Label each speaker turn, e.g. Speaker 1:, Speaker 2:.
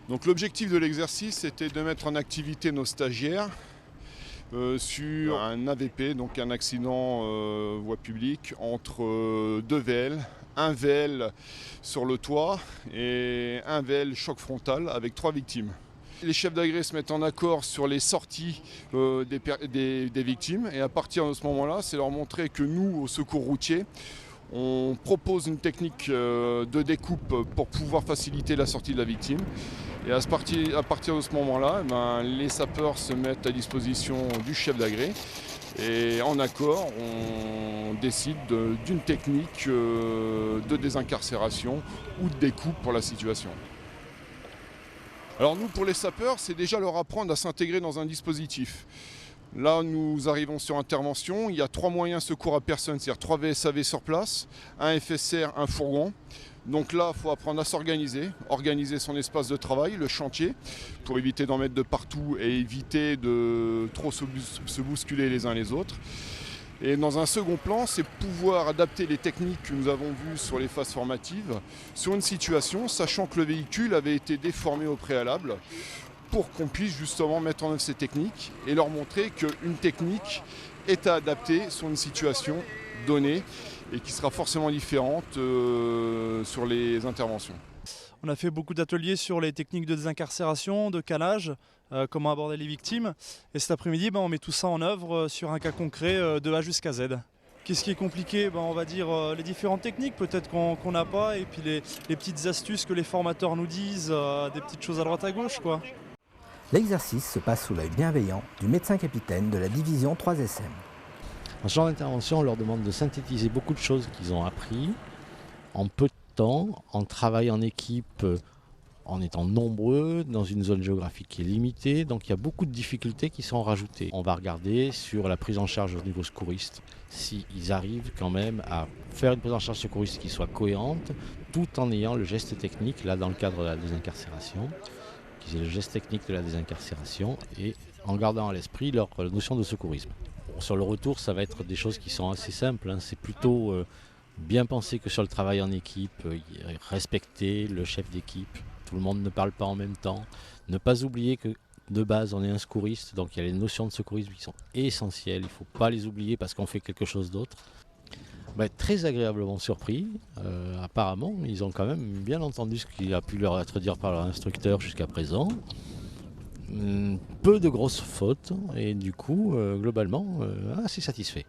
Speaker 1: Donc l'objectif de l'exercice était de mettre en activité nos stagiaires sur un AVP, donc un accident voie publique, entre deux VL, un VL sur le toit et un VL choc frontal avec 3 victimes. Les chefs d'agré se mettent en accord sur les sorties des victimes et à partir de ce moment-là, c'est leur montrer que nous, au secours routier, on propose une technique de découpe pour pouvoir faciliter la sortie de la victime. Et à partir de ce moment-là, les sapeurs se mettent à disposition du chef d'agré. Et en accord, on décide d'une technique de désincarcération ou de découpe pour la situation. Alors nous, pour les sapeurs, c'est déjà leur apprendre à s'intégrer dans un dispositif. Là, nous arrivons sur intervention. Il y a 3 moyens secours à personne, c'est-à-dire 3 VSAV sur place, un FSR, un fourgon. Donc là, il faut apprendre à s'organiser, organiser son espace de travail, le chantier, pour éviter d'en mettre de partout et éviter de trop se bousculer les uns les autres. Et dans un second plan, c'est pouvoir adapter les techniques que nous avons vues sur les phases formatives sur une situation, sachant que le véhicule avait été déformé au préalable, pour qu'on puisse justement mettre en œuvre ces techniques et leur montrer qu'une technique est à adapter sur une situation donnée et qui sera forcément différente sur les interventions.
Speaker 2: On a fait beaucoup d'ateliers sur les techniques de désincarcération, de calage, comment aborder les victimes. Et cet après-midi, on met tout ça en œuvre sur un cas concret de A jusqu'à Z. Qu'est-ce qui est compliqué? On va dire les différentes techniques peut-être qu'on n'a pas et puis les petites astuces que les formateurs nous disent, des petites choses à droite à gauche, quoi.
Speaker 3: L'exercice se passe sous l'œil bienveillant du médecin capitaine de la division 3SM.
Speaker 4: En ce genre d'intervention, on leur demande de synthétiser beaucoup de choses qu'ils ont appris en peu de temps, en travaillant en équipe, en étant nombreux, dans une zone géographique qui est limitée. Donc il y a beaucoup de difficultés qui sont rajoutées. On va regarder sur la prise en charge au niveau secouriste, s'ils arrivent quand même à faire une prise en charge secouriste qui soit cohérente, tout en ayant le geste technique, là dans le cadre de la désincarcération, qui est le geste technique de la désincarcération, et en gardant à l'esprit leur notion de secourisme. Sur le retour, ça va être des choses qui sont assez simples. C'est plutôt bien penser que sur le travail en équipe, respecter le chef d'équipe, tout le monde ne parle pas en même temps. Ne pas oublier que de base, on est un secouriste, donc il y a les notions de secourisme qui sont essentielles. Il ne faut pas les oublier parce qu'on fait quelque chose d'autre. Très agréablement surpris. Apparemment, ils ont quand même bien entendu ce qui a pu leur être dit par leur instructeur jusqu'à présent. Peu de grosses fautes et du coup, globalement, assez satisfait.